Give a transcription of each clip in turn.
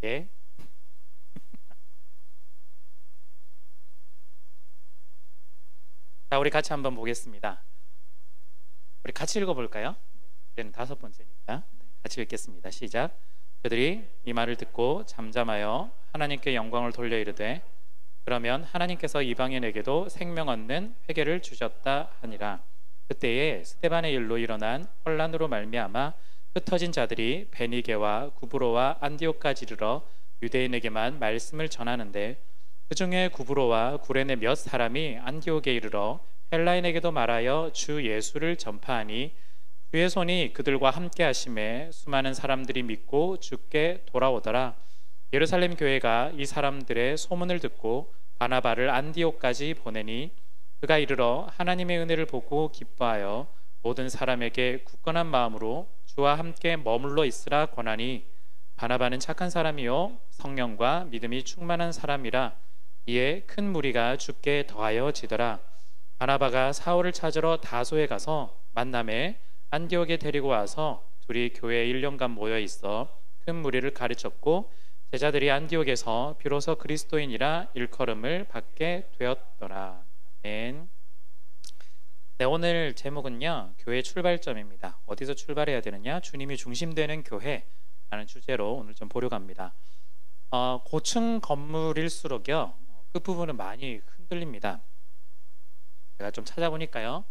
예. 자, 우리 같이 한번 보겠습니다. 우리 같이 읽어볼까요? 이제는 5번째니까 같이 읽겠습니다. 시작. 그들이 이 말을 듣고 잠잠하여 하나님께 영광을 돌려 이르되 그러면 하나님께서 이방인에게도 생명 얻는 회개를 주셨다 하니라. 그때에 스데반의 일로 일어난 혼란으로 말미암아 흩어진 자들이 베니게와 구브로와 안디옥까지 이르러 유대인에게만 말씀을 전하는데 그 중에 구브로와 구레네 몇 사람이 안디옥에 이르러 헬라인에게도 말하여 주 예수를 전파하니 주의 손이 그들과 함께 하심에 수많은 사람들이 믿고 주께 돌아오더라. 예루살렘 교회가 이 사람들의 소문을 듣고 바나바를 안디옥까지 보내니 그가 이르러 하나님의 은혜를 보고 기뻐하여 모든 사람에게 굳건한 마음으로 주와 함께 머물러 있으라 권하니 바나바는 착한 사람이요 성령과 믿음이 충만한 사람이라. 이에 큰 무리가 주께 더하여 지더라. 바나바가 사울을 찾으러 다소에 가서 만남에 안디옥에 데리고 와서 둘이 교회에 1년간 모여 있어 큰 무리를 가르쳤고 제자들이 안디옥에서 비로소 그리스도인이라 일컬음을 받게 되었더라. 아멘. 네, 오늘 제목은요 교회 출발점입니다. 어디서 출발해야 되느냐? 주님이 중심되는 교회라는 주제로 오늘 좀 보려고 합니다. 고층 건물일수록요 끝부분은 많이 흔들립니다. 제가 좀 찾아보니까요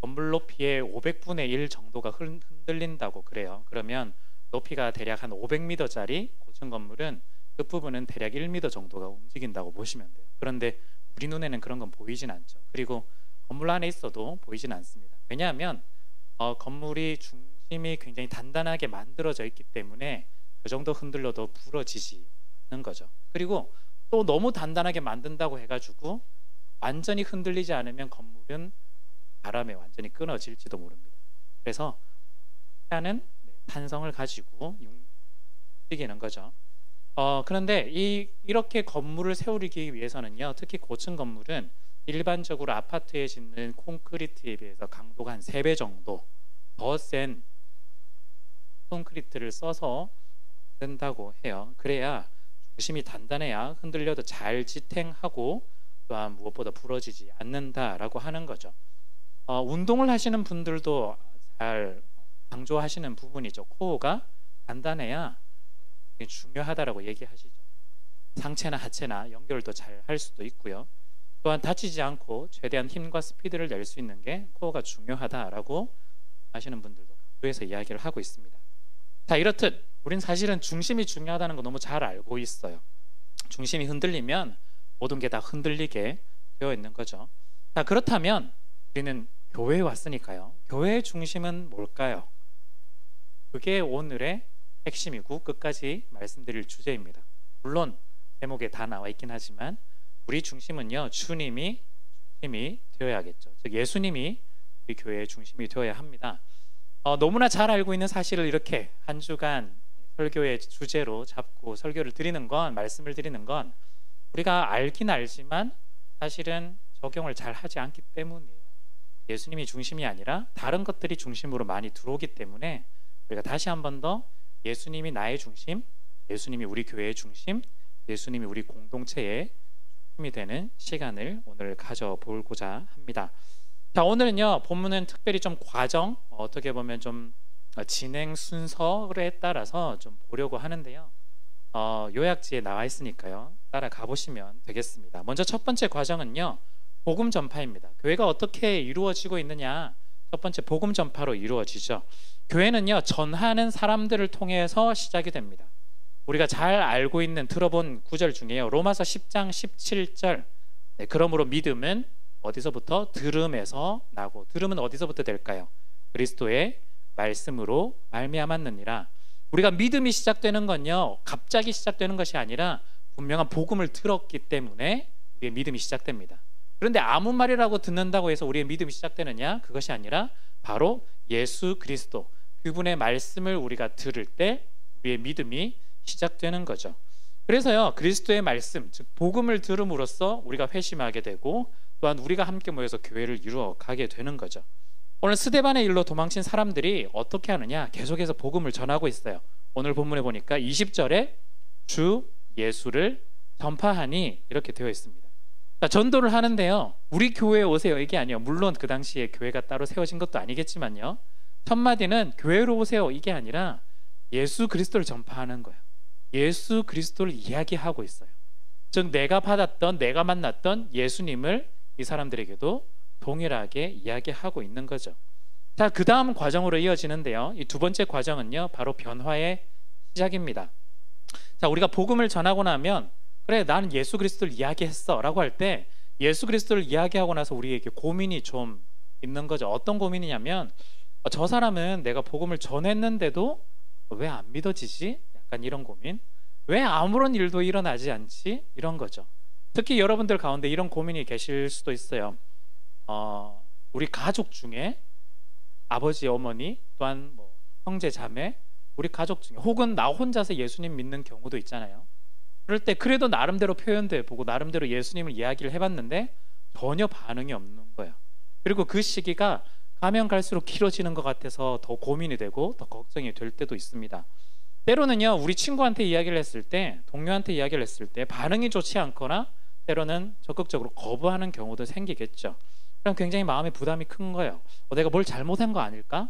건물 높이의 500분의 1 정도가 흔들린다고 그래요. 그러면 높이가 대략 한 500m짜리 고층 건물은 끝부분은 대략 1m 정도가 움직인다고 보시면 돼요. 그런데 우리 눈에는 그런 건 보이진 않죠. 그리고 건물 안에 있어도 보이진 않습니다. 왜냐하면 건물이 중심이 굉장히 단단하게 만들어져 있기 때문에 그 정도 흔들려도 부러지지 않는 거죠. 그리고 또 너무 단단하게 만든다고 해가지고 완전히 흔들리지 않으면 건물은 바람에 완전히 끊어질지도 모릅니다. 그래서 하는 탄성을 가지고 움직이는 거죠. 그런데 이렇게 건물을 세우기 위해서는요, 특히 고층 건물은 일반적으로 아파트에 짓는 콘크리트에 비해서 강도가 한 3배 정도 더 센 콘크리트를 써서 된다고 해요. 그래야 중심이 단단해야 흔들려도 잘 지탱하고 또한 무엇보다 부러지지 않는다라고 하는 거죠. 운동을 하시는 분들도 잘 강조하시는 부분이죠. 코어가 단단해야 중요하다라고 얘기하시죠. 상체나 하체나 연결도 잘 할 수도 있고요. 또한 다치지 않고 최대한 힘과 스피드를 낼 수 있는 게 코어가 중요하다라고 하시는 분들도 강조해서 이야기를 하고 있습니다. 자, 이렇듯 우린 사실은 중심이 중요하다는 거 너무 잘 알고 있어요. 중심이 흔들리면 모든 게 다 흔들리게 되어 있는 거죠. 자, 그렇다면 우리는 교회에 왔으니까요. 교회의 중심은 뭘까요? 그게 오늘의 핵심이고 끝까지 말씀드릴 주제입니다. 물론 제목에 다 나와 있긴 하지만 우리 중심은요 주님이 중심이 되어야겠죠. 즉 예수님이 우리 교회의 중심이 되어야 합니다. 너무나 잘 알고 있는 사실을 이렇게 한 주간 설교의 주제로 잡고 설교를 드리는 건, 말씀을 드리는 건 우리가 알긴 알지만 사실은 적용을 잘 하지 않기 때문이에요. 예수님이 중심이 아니라 다른 것들이 중심으로 많이 들어오기 때문에 우리가 다시 한 번 더 예수님이 나의 중심, 예수님이 우리 교회의 중심, 예수님이 우리 공동체의 중심이 되는 시간을 오늘 가져보고자 합니다. 자, 오늘은요 본문은 특별히 좀 과정, 어떻게 보면 좀 진행 순서에 따라서 좀 보려고 하는데요. 요약지에 나와 있으니까요 따라가 보시면 되겠습니다. 먼저 첫 번째 과정은요 복음 전파입니다. 교회가 어떻게 이루어지고 있느냐, 첫 번째 복음 전파로 이루어지죠. 교회는요 전하는 사람들을 통해서 시작이 됩니다. 우리가 잘 알고 있는, 들어본 구절 중에요 로마서 10장 17절 그러므로 믿음은 어디서부터? 들음에서 나고, 들음은 어디서부터 될까요? 그리스도의 말씀으로 말미암았느니라. 우리가 믿음이 시작되는 건요 갑자기 시작되는 것이 아니라 분명한 복음을 들었기 때문에 우리의 믿음이 시작됩니다. 그런데 아무 말이라고 듣는다고 해서 우리의 믿음이 시작되느냐? 그것이 아니라 바로 예수 그리스도, 그분의 말씀을 우리가 들을 때 우리의 믿음이 시작되는 거죠. 그래서요 그리스도의 말씀, 즉 복음을 들음으로써 우리가 회심하게 되고 또한 우리가 함께 모여서 교회를 이루어가게 되는 거죠. 오늘 스데반의 일로 도망친 사람들이 어떻게 하느냐? 계속해서 복음을 전하고 있어요. 오늘 본문에 보니까 20절에 주 예수를 전파하니 이렇게 되어 있습니다. 자, 전도를 하는데요. 우리 교회에 오세요 이게 아니에요. 물론 그 당시에 교회가 따로 세워진 것도 아니겠지만요. 첫 마디는 교회로 오세요 이게 아니라 예수 그리스도를 전파하는 거예요. 예수 그리스도를 이야기하고 있어요. 즉 내가 받았던 내가 만났던 예수님을 이 사람들에게도 동일하게 이야기하고 있는 거죠. 자, 그 다음 과정으로 이어지는데요. 이 두 번째 과정은요, 바로 변화의 시작입니다. 자, 우리가 복음을 전하고 나면 그래 나는 예수 그리스도를 이야기했어 라고 할 때 예수 그리스도를 이야기하고 나서 우리에게 고민이 좀 있는 거죠. 어떤 고민이냐면 저 사람은 내가 복음을 전했는데도 왜 안 믿어지지? 약간 이런 고민. 왜 아무런 일도 일어나지 않지? 이런 거죠. 특히 여러분들 가운데 이런 고민이 계실 수도 있어요. 우리 가족 중에 아버지, 어머니, 또한 뭐 형제, 자매, 우리 가족 중에 혹은 나 혼자서 예수님 믿는 경우도 있잖아요. 그럴 때 그래도 나름대로 표현도 해보고 나름대로 예수님을 이야기를 해봤는데 전혀 반응이 없는 거예요. 그리고 그 시기가 가면 갈수록 길어지는 것 같아서 더 고민이 되고 더 걱정이 될 때도 있습니다. 때로는요, 우리 친구한테 이야기를 했을 때, 동료한테 이야기를 했을 때 반응이 좋지 않거나 때로는 적극적으로 거부하는 경우도 생기겠죠. 그럼 굉장히 마음에 부담이 큰 거예요. 내가 뭘 잘못한 거 아닐까?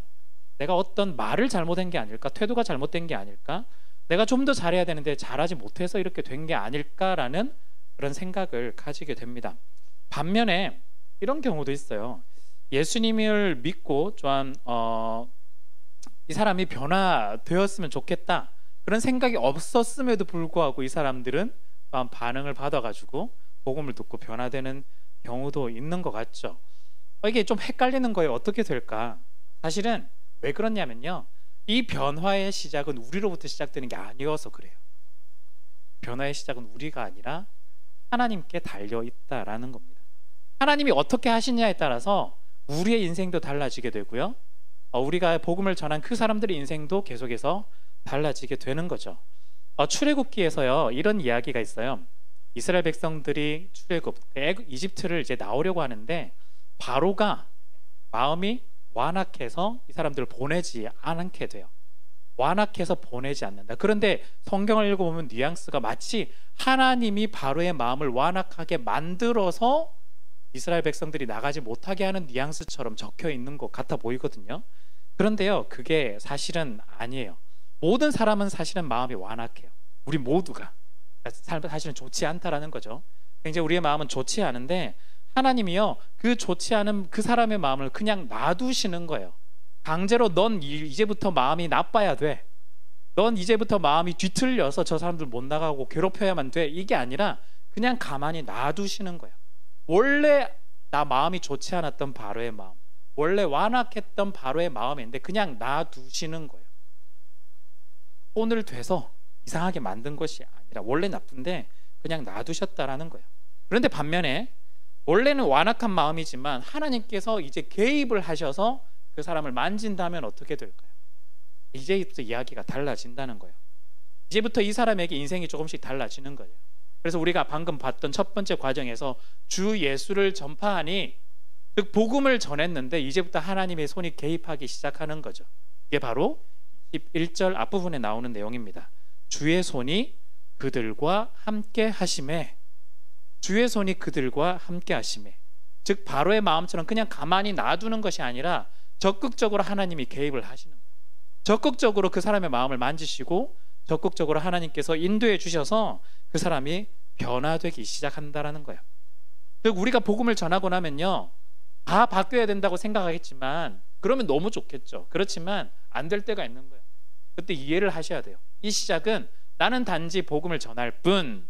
내가 어떤 말을 잘못한 게 아닐까? 태도가 잘못된 게 아닐까? 내가 좀 더 잘해야 되는데 잘하지 못해서 이렇게 된 게 아닐까라는 그런 생각을 가지게 됩니다. 반면에 이런 경우도 있어요. 예수님을 믿고 좀 이 사람이 변화되었으면 좋겠다 그런 생각이 없었음에도 불구하고 이 사람들은 또한 반응을 받아가지고 복음을 듣고 변화되는 경우도 있는 것 같죠. 이게 좀 헷갈리는 거예요. 어떻게 될까? 사실은 왜 그러냐면요, 이 변화의 시작은 우리로부터 시작되는 게 아니어서 그래요. 변화의 시작은 우리가 아니라 하나님께 달려 있다라는 겁니다. 하나님이 어떻게 하시냐에 따라서 우리의 인생도 달라지게 되고요, 우리가 복음을 전한 그 사람들의 인생도 계속해서 달라지게 되는 거죠. 출애굽기에서요 이런 이야기가 있어요. 이스라엘 백성들이 출애굽 이집트를 이제 나오려고 하는데 바로가 마음이 완악해서 이 사람들을 보내지 않게 돼요. 완악해서 보내지 않는다. 그런데 성경을 읽어보면 뉘앙스가 마치 하나님이 바로의 마음을 완악하게 만들어서 이스라엘 백성들이 나가지 못하게 하는 뉘앙스처럼 적혀 있는 것 같아 보이거든요. 그런데요, 그게 사실은 아니에요. 모든 사람은 사실은 마음이 완악해요. 우리 모두가 사실은 좋지 않다라는 거죠. 굉장히 우리의 마음은 좋지 않은데 하나님이요 그 좋지 않은 그 사람의 마음을 그냥 놔두시는 거예요. 강제로 넌 이제부터 마음이 나빠야 돼, 넌 이제부터 마음이 뒤틀려서 저 사람들 못 나가고 괴롭혀야만 돼, 이게 아니라 그냥 가만히 놔두시는 거예요. 원래 나 마음이 좋지 않았던 바로의 마음, 원래 완악했던 바로의 마음인데 그냥 놔두시는 거예요. 손을 대서 이상하게 만든 것이 아니라 원래 나쁜데 그냥 놔두셨다라는 거예요. 그런데 반면에 원래는 완악한 마음이지만 하나님께서 이제 개입을 하셔서 그 사람을 만진다면 어떻게 될까요? 이제부터 이야기가 달라진다는 거예요. 이제부터 이 사람에게 인생이 조금씩 달라지는 거예요. 그래서 우리가 방금 봤던 첫 번째 과정에서 주 예수를 전파하니, 즉 복음을 전했는데 이제부터 하나님의 손이 개입하기 시작하는 거죠. 이게 바로 21절 앞부분에 나오는 내용입니다. 주의 손이 그들과 함께 하심에, 주의 손이 그들과 함께 하심에, 즉 바로의 마음처럼 그냥 가만히 놔두는 것이 아니라 적극적으로 하나님이 개입을 하시는 거예요. 적극적으로 그 사람의 마음을 만지시고 적극적으로 하나님께서 인도해 주셔서 그 사람이 변화되기 시작한다라는 거예요. 즉 우리가 복음을 전하고 나면요 다 바뀌어야 된다고 생각하겠지만, 그러면 너무 좋겠죠. 그렇지만 안 될 때가 있는 거예요. 그때 이해를 하셔야 돼요. 이 시작은 나는 단지 복음을 전할 뿐,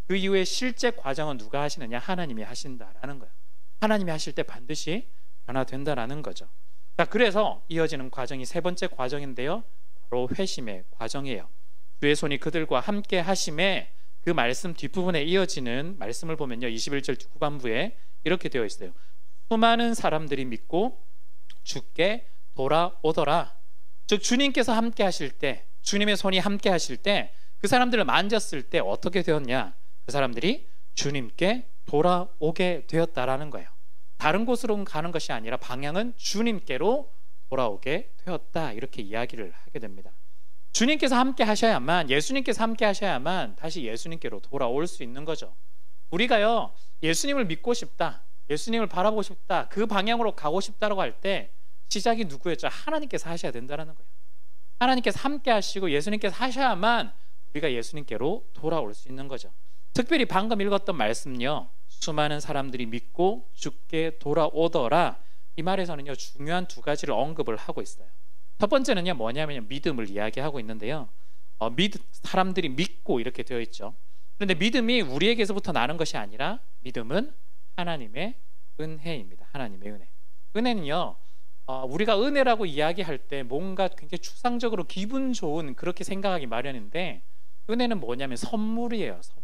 그 이후에 실제 과정은 누가 하시느냐? 하나님이 하신다라는 거예요. 하나님이 하실 때 반드시 변화된다라는 거죠. 자, 그래서 이어지는 과정이 세 번째 과정인데요, 바로 회심의 과정이에요. 주의 손이 그들과 함께 하심에, 그 말씀 뒷부분에 이어지는 말씀을 보면요 21절 후반부에 이렇게 되어 있어요. 수많은 사람들이 믿고 주께 돌아오더라. 즉 주님께서 함께 하실 때, 주님의 손이 함께 하실 때 그 사람들을 만졌을 때 어떻게 되었냐? 그 사람들이 주님께 돌아오게 되었다라는 거예요. 다른 곳으로 가는 것이 아니라 방향은 주님께로 돌아오게 되었다, 이렇게 이야기를 하게 됩니다. 주님께서 함께 하셔야만, 예수님께서 함께 하셔야만 다시 예수님께로 돌아올 수 있는 거죠. 우리가요, 예수님을 믿고 싶다, 예수님을 바라보고 싶다, 그 방향으로 가고 싶다라고 할 때 시작이 누구였죠? 하나님께서 하셔야 된다는 거예요. 하나님께서 함께 하시고 예수님께서 하셔야만 우리가 예수님께로 돌아올 수 있는 거죠. 특별히 방금 읽었던 말씀요, 수많은 사람들이 믿고 주께 돌아오더라, 이 말에서는요 중요한 두 가지를 언급을 하고 있어요. 첫 번째는요 뭐냐면 믿음을 이야기하고 있는데요, 사람들이 믿고 이렇게 되어 있죠. 그런데 믿음이 우리에게서부터 나는 것이 아니라 믿음은 하나님의 은혜입니다. 하나님의 은혜. 은혜는요 우리가 은혜라고 이야기할 때 뭔가 굉장히 추상적으로 기분 좋은 그렇게 생각하기 마련인데, 은혜는 뭐냐면 선물이에요. 선물.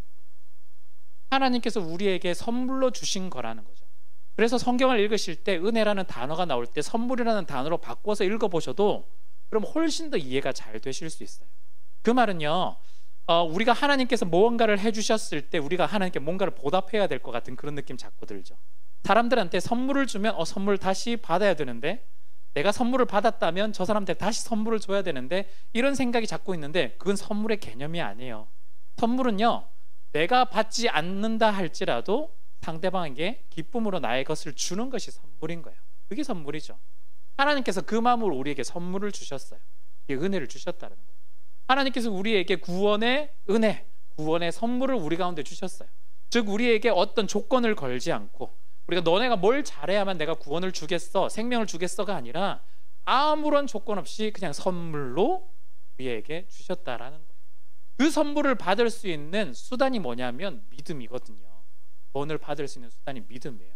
하나님께서 우리에게 선물로 주신 거라는 거죠. 그래서 성경을 읽으실 때 은혜라는 단어가 나올 때 선물이라는 단어로 바꿔서 읽어보셔도 그럼 훨씬 더 이해가 잘 되실 수 있어요. 그 말은요, 우리가 하나님께서 무언가를 해주셨을 때 우리가 하나님께 뭔가를 보답해야 될 것 같은 그런 느낌 자꾸 들죠. 사람들한테 선물을 주면 선물 다시 받아야 되는데, 내가 선물을 받았다면 저 사람한테 다시 선물을 줘야 되는데, 이런 생각이 자꾸 있는데 그건 선물의 개념이 아니에요. 선물은요, 내가 받지 않는다 할지라도 상대방에게 기쁨으로 나의 것을 주는 것이 선물인 거예요. 그게 선물이죠. 하나님께서 그 마음으로 우리에게 선물을 주셨어요. 이게 은혜를 주셨다는 거예요. 하나님께서 우리에게 구원의 은혜, 구원의 선물을 우리 가운데 주셨어요. 즉 우리에게 어떤 조건을 걸지 않고, 우리가 너네가 뭘 잘해야만 내가 구원을 주겠어, 생명을 주겠어가 아니라 아무런 조건 없이 그냥 선물로 우리에게 주셨다라는 거예요. 그 선물을 받을 수 있는 수단이 뭐냐면 믿음이거든요. 구원을 받을 수 있는 수단이 믿음이에요.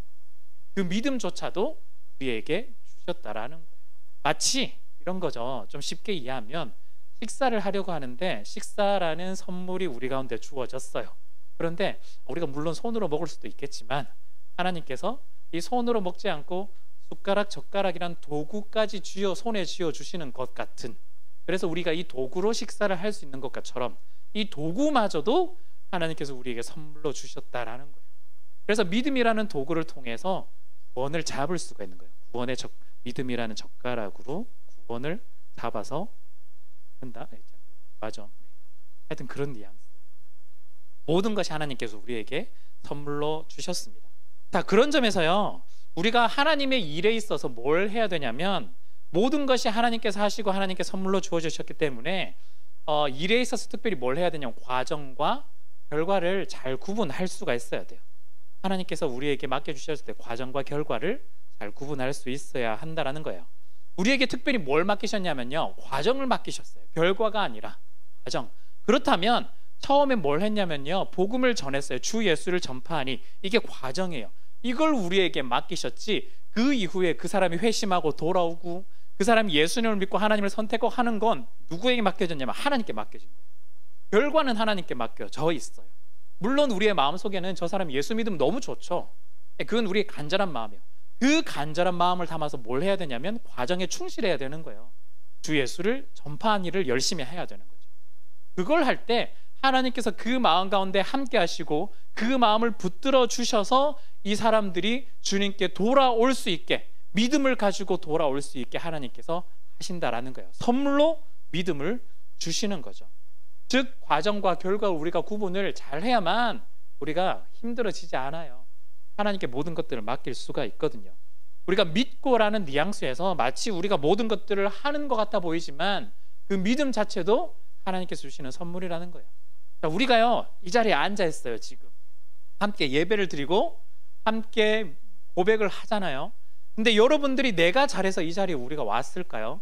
그 믿음조차도 우리에게 주셨다라는 거예요. 마치 이런 거죠. 좀 쉽게 이해하면 식사를 하려고 하는데 식사라는 선물이 우리 가운데 주어졌어요. 그런데 우리가 물론 손으로 먹을 수도 있겠지만 하나님께서 이 손으로 먹지 않고 숟가락, 젓가락이란 도구까지 손에 쥐어 주시는 것 같은, 그래서 우리가 이 도구로 식사를 할 수 있는 것처럼 이 도구마저도 하나님께서 우리에게 선물로 주셨다라는 거예요. 그래서 믿음이라는 도구를 통해서 구원을 잡을 수가 있는 거예요. 믿음이라는 젓가락으로 구원을 잡아서 한다. 맞아. 하여튼 그런 뉘앙스. 모든 것이 하나님께서 우리에게 선물로 주셨습니다. 자, 그런 점에서요, 우리가 하나님의 일에 있어서 뭘 해야 되냐면, 모든 것이 하나님께서 하시고 하나님께 선물로 주어주셨기 때문에 일에 있어서 특별히 뭘 해야 되냐면 과정과 결과를 잘 구분할 수가 있어야 돼요. 하나님께서 우리에게 맡겨주셨을 때 과정과 결과를 잘 구분할 수 있어야 한다라는 거예요. 우리에게 특별히 뭘 맡기셨냐면요, 과정을 맡기셨어요. 결과가 아니라 과정. 그렇다면 처음에 뭘 했냐면요, 복음을 전했어요. 주 예수를 전파하니, 이게 과정이에요. 이걸 우리에게 맡기셨지, 그 이후에 그 사람이 회심하고 돌아오고 그 사람이 예수님을 믿고 하나님을 선택하고 하는 건 누구에게 맡겨졌냐면 하나님께 맡겨진 거예요. 결과는 하나님께 맡겨져 있어요. 물론 우리의 마음속에는 저 사람이 예수 믿으면 너무 좋죠. 그건 우리의 간절한 마음이에요. 그 간절한 마음을 담아서 뭘 해야 되냐면 과정에 충실해야 되는 거예요. 주 예수를 전파한 일을 열심히 해야 되는 거죠. 그걸 할 때 하나님께서 그 마음 가운데 함께 하시고 그 마음을 붙들어 주셔서 이 사람들이 주님께 돌아올 수 있게, 믿음을 가지고 돌아올 수 있게 하나님께서 하신다라는 거예요. 선물로 믿음을 주시는 거죠. 즉 과정과 결과를 우리가 구분을 잘 해야만 우리가 힘들어지지 않아요. 하나님께 모든 것들을 맡길 수가 있거든요. 우리가 믿고라는 뉘앙스에서 마치 우리가 모든 것들을 하는 것 같아 보이지만 그 믿음 자체도 하나님께서 주시는 선물이라는 거예요. 자, 우리가요 이 자리에 앉아 있어요. 지금 함께 예배를 드리고 함께 고백을 하잖아요. 근데 여러분들이 내가 잘해서 이 자리에 우리가 왔을까요?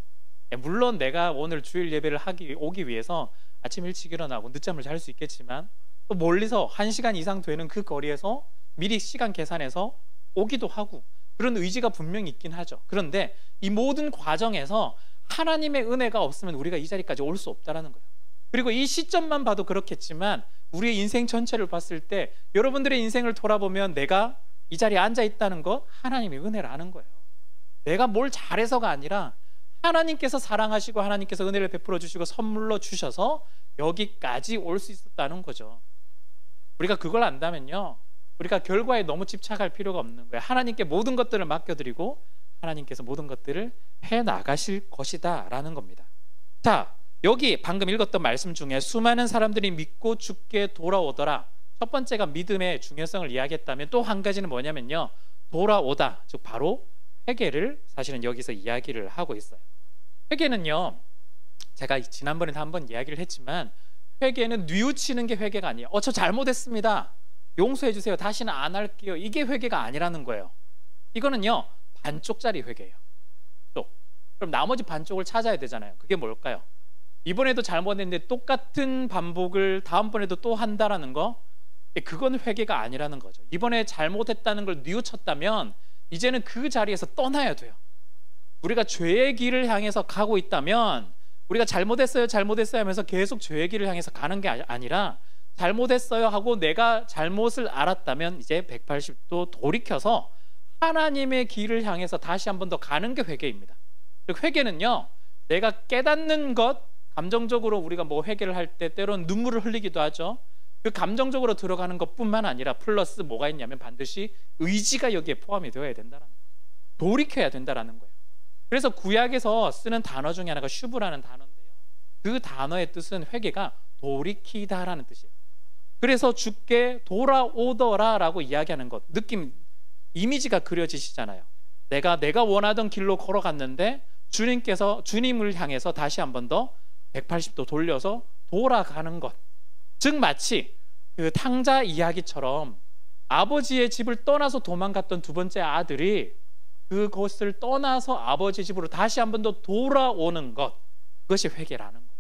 물론 내가 오늘 주일 예배를 오기 위해서 아침 일찍 일어나고 늦잠을 잘 수 있겠지만 또 멀리서 1시간 이상 되는 그 거리에서 미리 시간 계산해서 오기도 하고 그런 의지가 분명히 있긴 하죠. 그런데 이 모든 과정에서 하나님의 은혜가 없으면 우리가 이 자리까지 올 수 없다는 거예요. 그리고 이 시점만 봐도 그렇겠지만 우리의 인생 전체를 봤을 때 여러분들의 인생을 돌아보면 내가 이 자리에 앉아 있다는 거 하나님의 은혜라는 거예요. 내가 뭘 잘해서가 아니라 하나님께서 사랑하시고 하나님께서 은혜를 베풀어 주시고 선물로 주셔서 여기까지 올 수 있었다는 거죠. 우리가 그걸 안다면요 우리가 결과에 너무 집착할 필요가 없는 거예요. 하나님께 모든 것들을 맡겨드리고 하나님께서 모든 것들을 해나가실 것이다 라는 겁니다. 자, 여기 방금 읽었던 말씀 중에 수많은 사람들이 믿고 죽게 돌아오더라. 첫 번째가 믿음의 중요성을 이야기했다면 또 한 가지는 뭐냐면요, 돌아오다, 즉 바로 회개를 사실은 여기서 이야기를 하고 있어요. 회개는요, 제가 지난번에도 한번 이야기를 했지만 회개는 뉘우치는 게 회개가 아니에요. 저 잘못했습니다, 용서해 주세요, 다시는 안 할게요, 이게 회개가 아니라는 거예요. 이거는요 반쪽짜리 회개예요. 또 그럼 나머지 반쪽을 찾아야 되잖아요. 그게 뭘까요? 이번에도 잘못했는데 똑같은 반복을 다음번에도 또 한다라는 거, 그건 회개가 아니라는 거죠. 이번에 잘못했다는 걸 뉘우쳤다면 이제는 그 자리에서 떠나야 돼요. 우리가 죄의 길을 향해서 가고 있다면 우리가 잘못했어요 하면서 계속 죄의 길을 향해서 가는 게 아니라, 잘못했어요 하고 내가 잘못을 알았다면 이제 180도 돌이켜서 하나님의 길을 향해서 다시 한 번 더 가는 게 회개입니다. 회개는요, 내가 깨닫는 것, 감정적으로 우리가 뭐 회개를 할 때 때로는 눈물을 흘리기도 하죠. 그 감정적으로 들어가는 것뿐만 아니라 플러스 뭐가 있냐면 반드시 의지가 여기에 포함이 되어야 된다는 거예요. 돌이켜야 된다는 거예요. 그래서 구약에서 쓰는 단어 중에 하나가 슈브라는 단어인데요, 그 단어의 뜻은 회개가 돌이키다라는 뜻이에요. 그래서 죽게 돌아오더라 라고 이야기하는 것, 느낌, 이미지가 그려지시잖아요. 내가 원하던 길로 걸어갔는데 주님을 향해서 다시 한 번 더 180도 돌려서 돌아가는 것, 즉 마치 그 탕자 이야기처럼 아버지의 집을 떠나서 도망갔던 두 번째 아들이 그것을 떠나서 아버지 집으로 다시 한 번 더 돌아오는 것, 그것이 회개라는 거예요.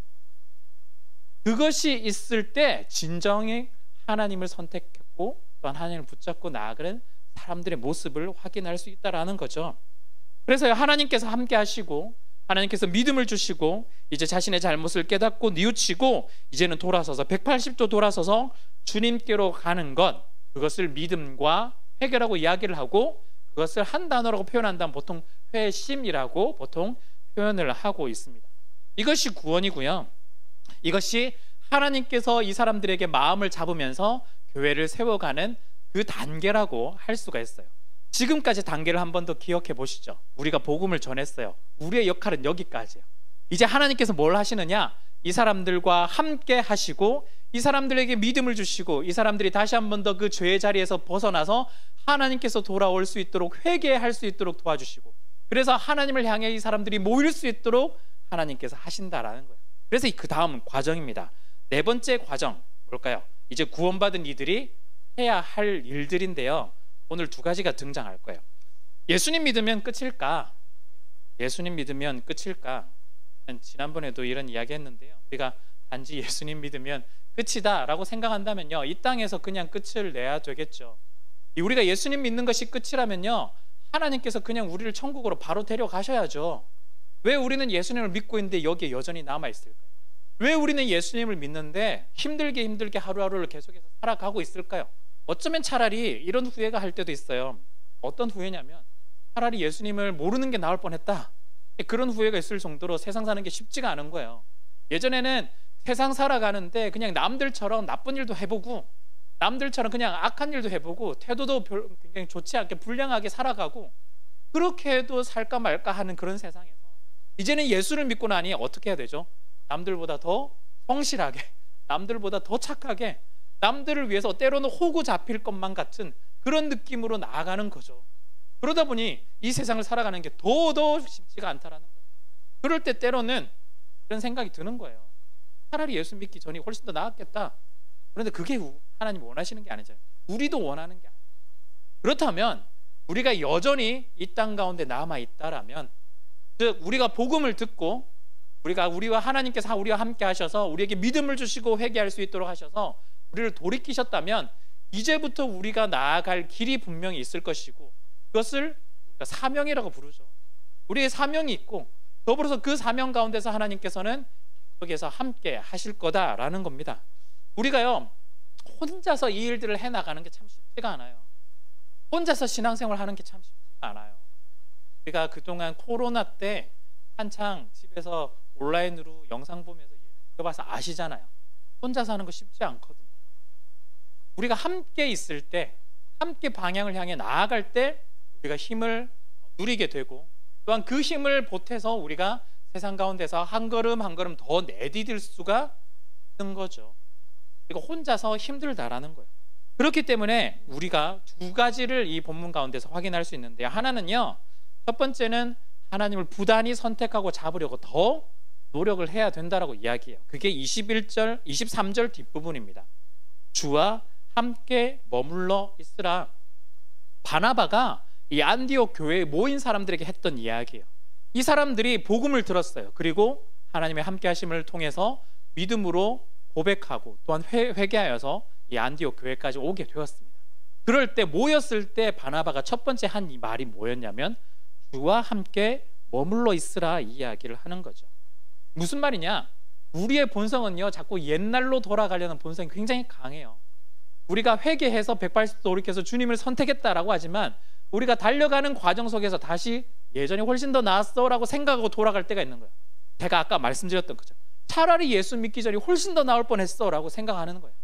그것이 있을 때 진정히 하나님을 선택했고 또한 하나님을 붙잡고 나아가는 사람들의 모습을 확인할 수 있다라는 거죠. 그래서 하나님께서 함께 하시고 하나님께서 믿음을 주시고 이제 자신의 잘못을 깨닫고 뉘우치고 이제는 돌아서서 180도 돌아서서 주님께로 가는 것, 그것을 믿음과 회개라고 이야기를 하고 그것을 한 단어라고 표현한다면 보통 회심이라고 보통 표현을 하고 있습니다. 이것이 구원이고요, 이것이 하나님께서 이 사람들에게 마음을 잡으면서 교회를 세워가는 그 단계라고 할 수가 있어요. 지금까지 단계를 한 번 더 기억해 보시죠. 우리가 복음을 전했어요. 우리의 역할은 여기까지예요. 이제 하나님께서 뭘 하시느냐, 이 사람들과 함께 하시고 이 사람들에게 믿음을 주시고 이 사람들이 다시 한 번 더 그 죄의 자리에서 벗어나서 하나님께서 돌아올 수 있도록 회개할 수 있도록 도와주시고, 그래서 하나님을 향해 이 사람들이 모일 수 있도록 하나님께서 하신다라는 거예요. 그래서 그 다음 과정입니다. 네 번째 과정 뭘까요? 이제 구원받은 이들이 해야 할 일들인데요, 오늘 두 가지가 등장할 거예요. 예수님 믿으면 끝일까? 예수님 믿으면 끝일까? 지난번에도 이런 이야기 했는데요, 우리가 단지 예수님 믿으면 끝이다 라고 생각한다면요, 이 땅에서 그냥 끝을 내야 되겠죠. 우리가 예수님 믿는 것이 끝이라면요, 하나님께서 그냥 우리를 천국으로 바로 데려가셔야죠. 왜 우리는 예수님을 믿고 있는데 여기에 여전히 남아있을까요? 왜 우리는 예수님을 믿는데 힘들게 하루하루를 계속해서 살아가고 있을까요? 어쩌면 차라리 이런 후회가 할 때도 있어요. 어떤 후회냐면 차라리 예수님을 모르는 게 나을 뻔했다, 그런 후회가 있을 정도로 세상 사는 게 쉽지가 않은 거예요. 예전에는 세상 살아가는데 그냥 남들처럼 나쁜 일도 해보고 남들처럼 그냥 악한 일도 해보고 태도도 굉장히 좋지 않게 불량하게 살아가고 그렇게 해도 살까 말까 하는 그런 세상에서 이제는 예수를 믿고 나니 어떻게 해야 되죠? 남들보다 더 성실하게, 남들보다 더 착하게, 남들을 위해서 때로는 호구 잡힐 것만 같은 그런 느낌으로 나아가는 거죠. 그러다 보니 이 세상을 살아가는 게 더 쉽지가 않다라는 거예요. 그럴 때 때로는 그런 생각이 드는 거예요. 차라리 예수 믿기 전이 훨씬 더 나았겠다. 그런데 그게 하나님 원하시는 게 아니잖아요. 우리도 원하는 게 아니에요. 그렇다면 우리가 여전히 이 땅 가운데 남아 있다라면, 즉 우리가 복음을 듣고 우리와 하나님께서 우리와 함께 하셔서 우리에게 믿음을 주시고 회개할 수 있도록 하셔서 우리를 돌이키셨다면 이제부터 우리가 나아갈 길이 분명히 있을 것이고 그것을 우리가 사명이라고 부르죠. 우리의 사명이 있고 더불어서 그 사명 가운데서 하나님께서는 계속해서 함께 하실 거다라는 겁니다. 우리가요 혼자서 이 일들을 해나가는 게 참 쉽지가 않아요. 혼자서 신앙생활 하는 게 참 쉽지가 않아요. 우리가 그동안 코로나 때 한창 집에서 온라인으로 영상 보면서 들어봐서 아시잖아요. 혼자서 하는 거 쉽지 않거든요. 우리가 함께 있을 때, 함께 방향을 향해 나아갈 때 우리가 힘을 누리게 되고 또한 그 힘을 보태서 우리가 세상 가운데서 한 걸음 한 걸음 더 내디딜 수가 있는 거죠. 이거 혼자서 힘들다라는 거예요. 그렇기 때문에 우리가 두 가지를 이 본문 가운데서 확인할 수 있는데요. 하나는요, 첫 번째는 하나님을 부단히 선택하고 잡으려고 더 노력을 해야 된다라고 이야기해요. 그게 21절, 23절 뒷부분입니다. 주와 함께 머물러 있으라. 바나바가 이 안디옥 교회에 모인 사람들에게 했던 이야기예요. 이 사람들이 복음을 들었어요. 그리고 하나님의 함께 하심을 통해서 믿음으로 고백하고 또한 회개하여서 이 안디옥 교회까지 오게 되었습니다. 그럴 때 모였을 때 바나바가 첫 번째 한 이 말이 뭐였냐면 주와 함께 머물러 있으라, 이 이야기를 하는 거죠. 무슨 말이냐? 우리의 본성은요, 자꾸 옛날로 돌아가려는 본성이 굉장히 강해요. 우리가 회개해서 180도 돌이켜서 주님을 선택했다라고 하지만 우리가 달려가는 과정 속에서 다시 예전이 훨씬 더 나았어 라고 생각하고 돌아갈 때가 있는 거예요. 제가 아까 말씀드렸던 거죠. 차라리 예수 믿기 전이 훨씬 더 나을 뻔했어 라고 생각하는 거예요.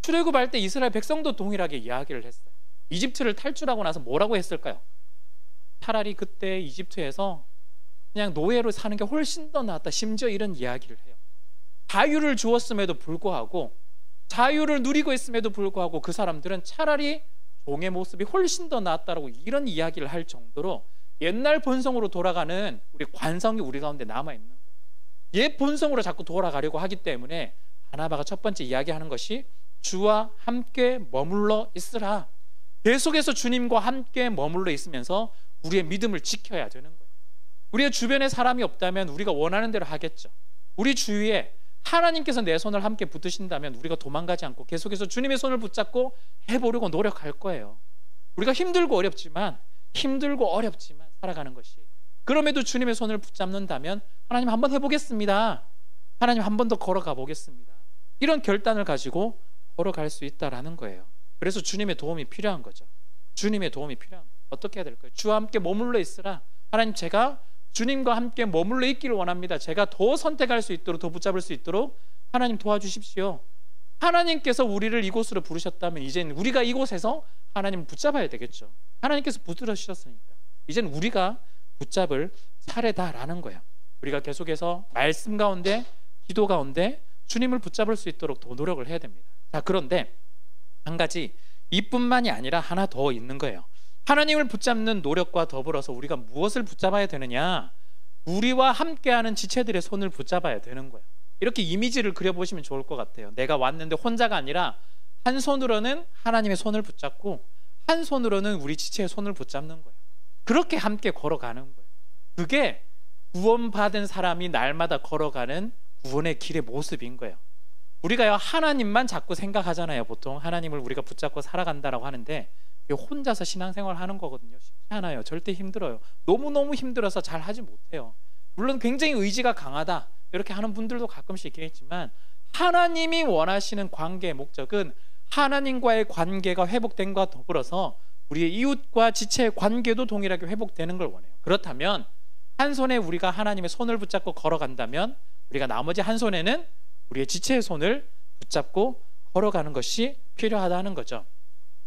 출애굽할 때 이스라엘 백성도 동일하게 이야기를 했어요. 이집트를 탈출하고 나서 뭐라고 했을까요? 차라리 그때 이집트에서 그냥 노예로 사는 게 훨씬 더 낫다, 심지어 이런 이야기를 해요. 자유를 주었음에도 불구하고, 자유를 누리고 있음에도 불구하고 그 사람들은 차라리 종의 모습이 훨씬 더 낫다라고 이런 이야기를 할 정도로 옛날 본성으로 돌아가는 우리 관성이 우리 가운데 남아있는 거예요. 옛 본성으로 자꾸 돌아가려고 하기 때문에 바나바가 첫 번째 이야기하는 것이 주와 함께 머물러 있으라. 계속해서 주님과 함께 머물러 있으면서 우리의 믿음을 지켜야 되는 거예요. 우리의 주변에 사람이 없다면 우리가 원하는 대로 하겠죠. 우리 주위에 하나님께서 내 손을 함께 붙드신다면 우리가 도망가지 않고 계속해서 주님의 손을 붙잡고 해보려고 노력할 거예요. 우리가 힘들고 어렵지만 살아가는 것이, 그럼에도 주님의 손을 붙잡는다면 하나님 한번 해보겠습니다, 하나님 한 번 더 걸어가 보겠습니다, 이런 결단을 가지고 걸어갈 수 있다라는 거예요. 그래서 주님의 도움이 필요한 거죠. 주님의 도움이 필요한 거예요. 어떻게 해야 될까요? 주와 함께 머물러 있으라. 하나님, 제가 주님과 함께 머물러 있기를 원합니다. 제가 더 선택할 수 있도록, 더 붙잡을 수 있도록 하나님 도와주십시오. 하나님께서 우리를 이곳으로 부르셨다면 이제는 우리가 이곳에서 하나님을 붙잡아야 되겠죠. 하나님께서 붙들으셨으니까 이제는 우리가 붙잡을 차례다라는 거예요. 우리가 계속해서 말씀 가운데, 기도 가운데 주님을 붙잡을 수 있도록 더 노력을 해야 됩니다. 자, 그런데 한 가지, 이뿐만이 아니라 하나 더 있는 거예요. 하나님을 붙잡는 노력과 더불어서 우리가 무엇을 붙잡아야 되느냐? 우리와 함께하는 지체들의 손을 붙잡아야 되는 거예요. 이렇게 이미지를 그려보시면 좋을 것 같아요. 내가 왔는데 혼자가 아니라 한 손으로는 하나님의 손을 붙잡고 한 손으로는 우리 지체의 손을 붙잡는 거예요. 그렇게 함께 걸어가는 거예요. 그게 구원받은 사람이 날마다 걸어가는 구원의 길의 모습인 거예요. 우리가요, 하나님만 자꾸 생각하잖아요. 보통 하나님을 우리가 붙잡고 살아간다라고 하는데 혼자서 신앙생활 하는 거거든요. 쉽지 않아요. 절대 힘들어요. 너무너무 힘들어서 잘 하지 못해요. 물론 굉장히 의지가 강하다 이렇게 하는 분들도 가끔씩 있겠지만, 하나님이 원하시는 관계의 목적은 하나님과의 관계가 회복됨과 더불어서 우리의 이웃과 지체의 관계도 동일하게 회복되는 걸 원해요. 그렇다면 한 손에 우리가 하나님의 손을 붙잡고 걸어간다면 우리가 나머지 한 손에는 우리의 지체의 손을 붙잡고 걸어가는 것이 필요하다는 거죠.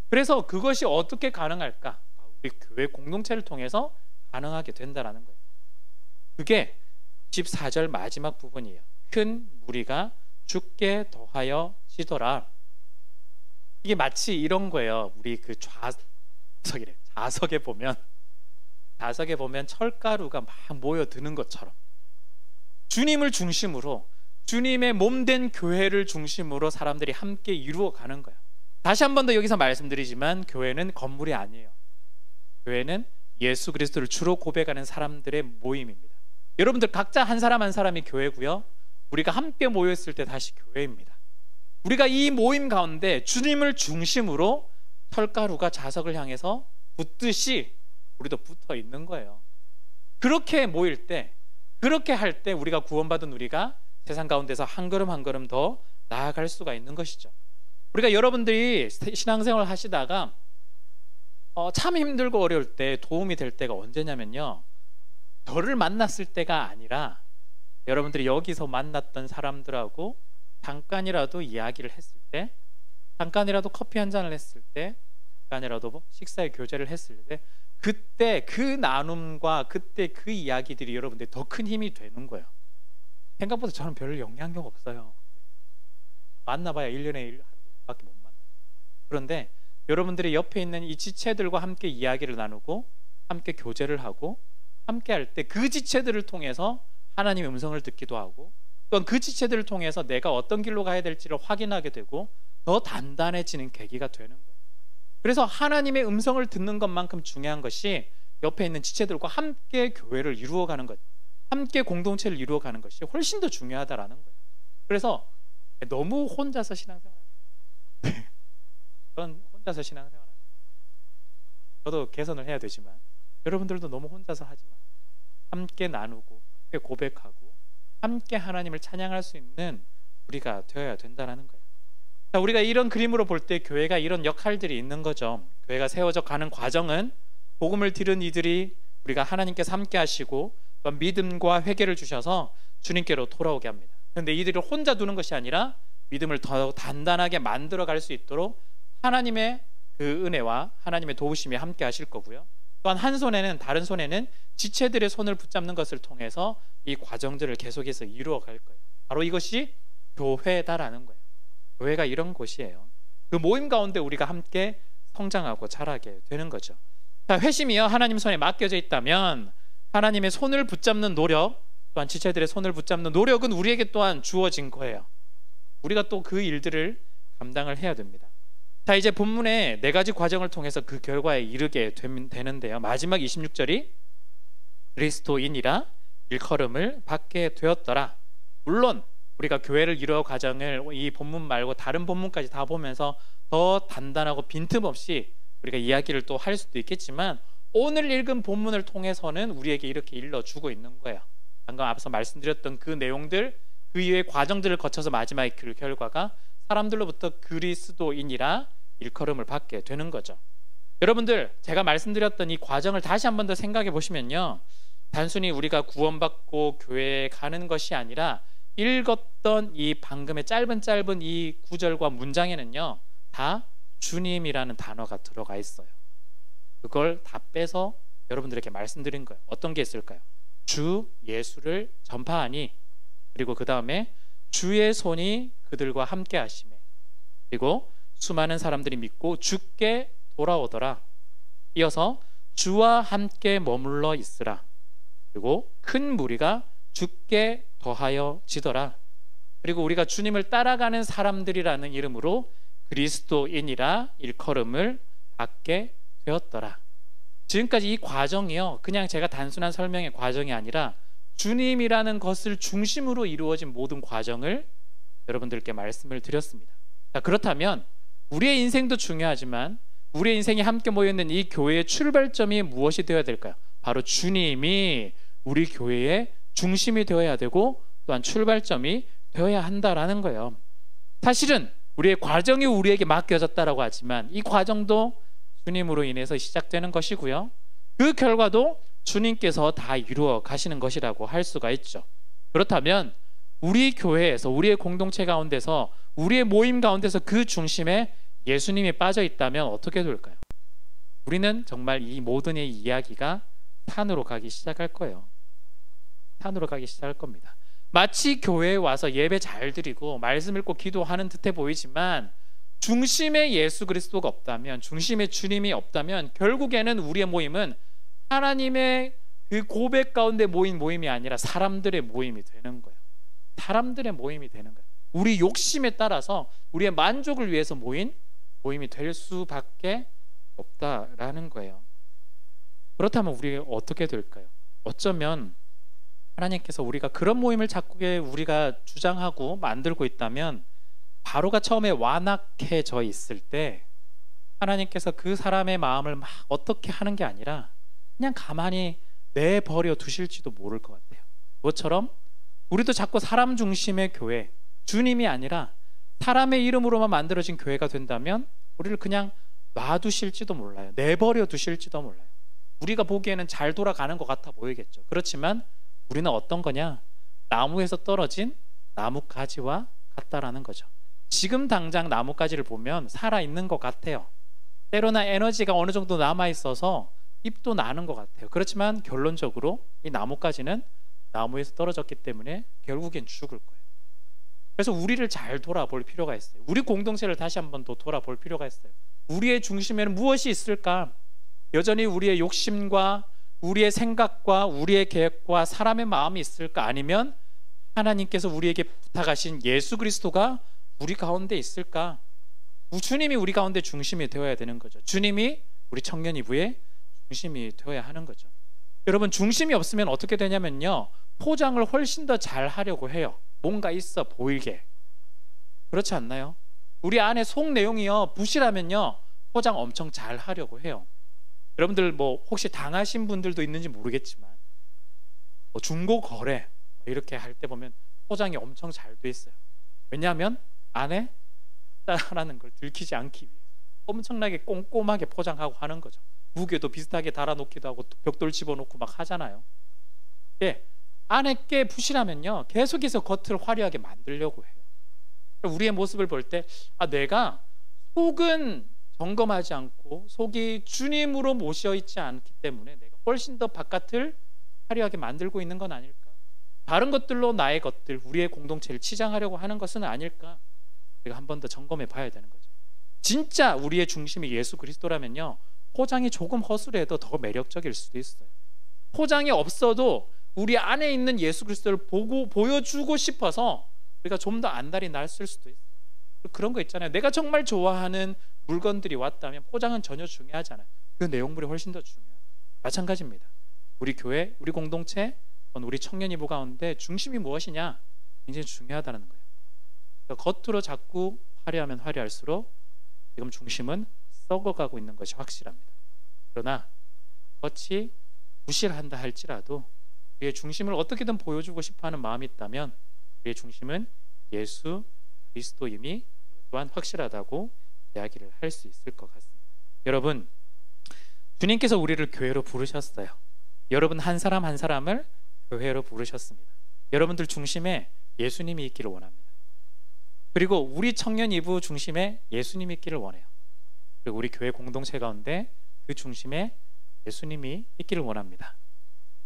그래서 그것이 어떻게 가능할까? 우리 교회 공동체를 통해서 가능하게 된다는 거예요. 그게 14절 마지막 부분이에요. 큰 무리가 죽게 더하여 지더라. 이게 마치 이런 거예요. 우리 그 좌석에 보면 철가루가 막 모여드는 것처럼 주님을 중심으로, 주님의 몸된 교회를 중심으로 사람들이 함께 이루어가는 거예요. 다시 한 번 더 여기서 말씀드리지만 교회는 건물이 아니에요. 교회는 예수 그리스도를 주로 고백하는 사람들의 모임입니다. 여러분들 각자 한 사람 한 사람이 교회고요, 우리가 함께 모였을 때 다시 교회입니다. 우리가 이 모임 가운데 주님을 중심으로 털가루가 자석을 향해서 붙듯이 우리도 붙어 있는 거예요. 그렇게 모일 때, 그렇게 할 때 우리가 구원받은 우리가 세상 가운데서 한 걸음 한 걸음 더 나아갈 수가 있는 것이죠. 우리가 여러분들이 신앙생활 하시다가 참 힘들고 어려울 때 도움이 될 때가 언제냐면요, 저를 만났을 때가 아니라 여러분들이 여기서 만났던 사람들하고 잠깐이라도 이야기를 했을 때, 잠깐이라도 커피 한 잔을 했을 때, 잠깐이라도 식사의 교제를 했을 때, 그때 그 나눔과 그때 그 이야기들이 여러분들 더 큰 힘이 되는 거예요. 생각보다 저는 별 영향력 없어요. 만나봐야 1년에 한두 번밖에 못 만나요. 그런데 여러분들이 옆에 있는 이 지체들과 함께 이야기를 나누고 함께 교제를 하고 함께 할 때 그 지체들을 통해서 하나님의 음성을 듣기도 하고 또한 그 지체들을 통해서 내가 어떤 길로 가야 될지를 확인하게 되고 더 단단해지는 계기가 되는 거예요. 그래서 하나님의 음성을 듣는 것만큼 중요한 것이 옆에 있는 지체들과 함께 교회를 이루어가는 것, 함께 공동체를 이루어가는 것이 훨씬 더 중요하다라는 거예요. 그래서 너무 혼자서 신앙생활 저는 혼자서 신앙생활 저도 개선을 해야 되지만 여러분들도 너무 혼자서 하지 마. 함께 나누고 함께 고백하고 함께 하나님을 찬양할 수 있는 우리가 되어야 된다는 거예요. 자, 우리가 이런 그림으로 볼 때 교회가 이런 역할들이 있는 거죠. 교회가 세워져 가는 과정은 복음을 들은 이들이 우리가 하나님께서 함께 하시고 또 믿음과 회개를 주셔서 주님께로 돌아오게 합니다. 그런데 이들을 혼자 두는 것이 아니라 믿음을 더 단단하게 만들어 갈 수 있도록 하나님의 그 은혜와 하나님의 도우심이 함께 하실 거고요. 또한 한 손에는 다른 손에는 지체들의 손을 붙잡는 것을 통해서 이 과정들을 계속해서 이루어 갈 거예요. 바로 이것이 교회다라는 거예요. 교회가 이런 곳이에요. 그 모임 가운데 우리가 함께 성장하고 자라게 되는 거죠. 자, 회심이요 하나님 손에 맡겨져 있다면 하나님의 손을 붙잡는 노력, 또한 지체들의 손을 붙잡는 노력은 우리에게 또한 주어진 거예요. 우리가 또 그 일들을 감당을 해야 됩니다. 자, 이제 본문의 네 가지 과정을 통해서 그 결과에 이르게 되는데요. 마지막 26절이 그리스도인이라 일컬음을 받게 되었더라. 물론 우리가 교회를 이루어 과정을 이 본문 말고 다른 본문까지 다 보면서 더 단단하고 빈틈없이 우리가 이야기를 또 할 수도 있겠지만 오늘 읽은 본문을 통해서는 우리에게 이렇게 일러주고 있는 거예요. 방금 앞서 말씀드렸던 그 내용들, 그 이후의 과정들을 거쳐서 마지막에 그 결과가 사람들로부터 그리스도인이라 일컬음을 받게 되는 거죠. 여러분들, 제가 말씀드렸던 이 과정을 다시 한 번 더 생각해 보시면요, 단순히 우리가 구원받고 교회에 가는 것이 아니라 읽었던 이 방금의 짧은 이 구절과 문장에는요 다 주님이라는 단어가 들어가 있어요. 그걸 다 빼서 여러분들에게 말씀드린 거예요. 어떤 게 있을까요? 주 예수를 전파하니, 그리고 그 다음에 주의 손이 그들과 함께 하심에, 그리고 수많은 사람들이 믿고 주께 돌아오더라. 이어서 주와 함께 머물러 있으라. 그리고 큰 무리가 주께 더하여 지더라. 그리고 우리가 주님을 따라가는 사람들이라는 이름으로 그리스도인이라 일컬음을 받게 되었더라. 지금까지 이 과정이요, 그냥 제가 단순한 설명의 과정이 아니라 주님이라는 것을 중심으로 이루어진 모든 과정을 여러분들께 말씀을 드렸습니다. 자, 그렇다면 우리의 인생도 중요하지만 우리의 인생이 함께 모여있는 이 교회의 출발점이 무엇이 되어야 될까요? 바로 주님이 우리 교회의 중심이 되어야 되고 또한 출발점이 되어야 한다라는 거예요. 사실은 우리의 과정이 우리에게 맡겨졌다라고 하지만 이 과정도 주님으로 인해서 시작되는 것이고요, 그 결과도 주님께서 다 이루어 가시는 것이라고 할 수가 있죠. 그렇다면 우리 교회에서, 우리의 공동체 가운데서, 우리의 모임 가운데서 그 중심에 예수님이 빠져 있다면 어떻게 될까요? 우리는 정말 이 모든 이야기가 산으로 가기 시작할 거예요. 산으로 가기 시작할 겁니다. 마치 교회에 와서 예배 잘 드리고 말씀 읽고 기도하는 듯해 보이지만 중심에 예수 그리스도가 없다면, 중심에 주님이 없다면 결국에는 우리의 모임은 하나님의 그 고백 가운데 모인 모임이 아니라 사람들의 모임이 되는 거예요. 사람들의 모임이 되는 거예요. 우리 욕심에 따라서 우리의 만족을 위해서 모인 모임이 될 수밖에 없다라는 거예요. 그렇다면 우리 어떻게 될까요? 어쩌면 하나님께서 우리가 그런 모임을 자꾸 우리가 주장하고 만들고 있다면 바로가 처음에 완악해져 있을 때 하나님께서 그 사람의 마음을 막 어떻게 하는 게 아니라 그냥 가만히 내버려 두실지도 모를 것 같아요. 그것처럼 우리도 자꾸 사람 중심의 교회, 주님이 아니라 사람의 이름으로만 만들어진 교회가 된다면 우리를 그냥 놔두실지도 몰라요. 내버려 두실지도 몰라요. 우리가 보기에는 잘 돌아가는 것 같아 보이겠죠. 그렇지만 우리는 어떤 거냐? 나무에서 떨어진 나뭇가지와 같다라는 거죠. 지금 당장 나뭇가지를 보면 살아있는 것 같아요. 때로나 에너지가 어느 정도 남아있어서 잎도 나는 것 같아요. 그렇지만 결론적으로 이 나무까지는 나무에서 떨어졌기 때문에 결국엔 죽을 거예요. 그래서 우리를 잘 돌아볼 필요가 있어요. 우리 공동체를 다시 한번 더 돌아볼 필요가 있어요. 우리의 중심에는 무엇이 있을까? 여전히 우리의 욕심과 우리의 생각과 우리의 계획과 사람의 마음이 있을까? 아니면 하나님께서 우리에게 부탁하신 예수 그리스도가 우리 가운데 있을까? 주님이 우리 가운데 중심이 되어야 되는 거죠. 주님이 우리 청년이부의 중심이 되어야 하는 거죠. 여러분, 중심이 없으면 어떻게 되냐면요, 포장을 훨씬 더 잘 하려고 해요. 뭔가 있어 보이게. 그렇지 않나요? 우리 안에 속 내용이요, 부실하면요 포장 엄청 잘 하려고 해요. 여러분들 뭐 혹시 당하신 분들도 있는지 모르겠지만 뭐 중고 거래 이렇게 할 때 보면 포장이 엄청 잘 돼 있어요. 왜냐하면 안에 있다라는 걸 들키지 않기 위해 엄청나게 꼼꼼하게 포장하고 하는 거죠. 무게도 비슷하게 달아놓기도 하고 벽돌 집어넣고 막 하잖아요. 예, 안에 꽤 부실하면요 계속해서 겉을 화려하게 만들려고 해요. 우리의 모습을 볼 때 내가 속은 점검하지 않고 속이 주님으로 모셔 있지 않기 때문에 내가 훨씬 더 바깥을 화려하게 만들고 있는 건 아닐까? 다른 것들로 나의 것들, 우리의 공동체를 치장하려고 하는 것은 아닐까? 우리가 한 번 더 점검해 봐야 되는 거죠. 진짜 우리의 중심이 예수 그리스도라면요, 포장이 조금 허술해도 더 매력적일 수도 있어요. 포장이 없어도 우리 안에 있는 예수 그리스도를 보여주고 싶어서 우리가 좀 더 안달이 났을 수도 있어요. 그런 거 있잖아요. 내가 정말 좋아하는 물건들이 왔다면 포장은 전혀 중요하지 않아요. 그 내용물이 훨씬 더 중요해요. 마찬가지입니다. 우리 교회, 우리 공동체, 우리 청년이부 가운데 중심이 무엇이냐 굉장히 중요하다는 거예요. 그러니까 겉으로 자꾸 화려하면 화려할수록 지금 중심은 썩어가고 있는 것이 확실합니다. 그러나 겉이 부실한다 할지라도 우리의 중심을 어떻게든 보여주고 싶어하는 마음이 있다면 우리의 중심은 예수 그리스도임이 또한 확실하다고 이야기를 할 수 있을 것 같습니다. 여러분, 주님께서 우리를 교회로 부르셨어요. 여러분 한 사람 한 사람을 교회로 부르셨습니다. 여러분들 중심에 예수님이 있기를 원합니다. 그리고 우리 청년 이부 중심에 예수님이 있기를 원해요. 그리고 우리 교회 공동체 가운데 그 중심에 예수님이 있기를 원합니다.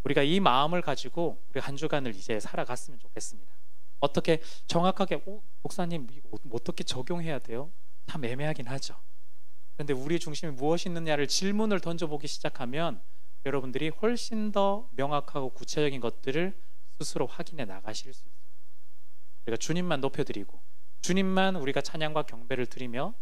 우리가 이 마음을 가지고 우리 한 주간을 이제 살아갔으면 좋겠습니다. 어떻게 정확하게 목사님 이거 어떻게 적용해야 돼요? 참 애매하긴 하죠. 그런데 우리 중심에 무엇이 있느냐를 질문을 던져보기 시작하면 여러분들이 훨씬 더 명확하고 구체적인 것들을 스스로 확인해 나가실 수 있어요. 우리가 주님만 높여드리고 주님만 우리가 찬양과 경배를 드리며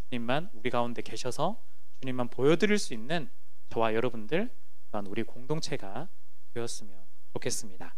주님만 우리 가운데 계셔서 주님만 보여드릴 수 있는 저와 여러분들 또한 우리 공동체가 되었으면 좋겠습니다.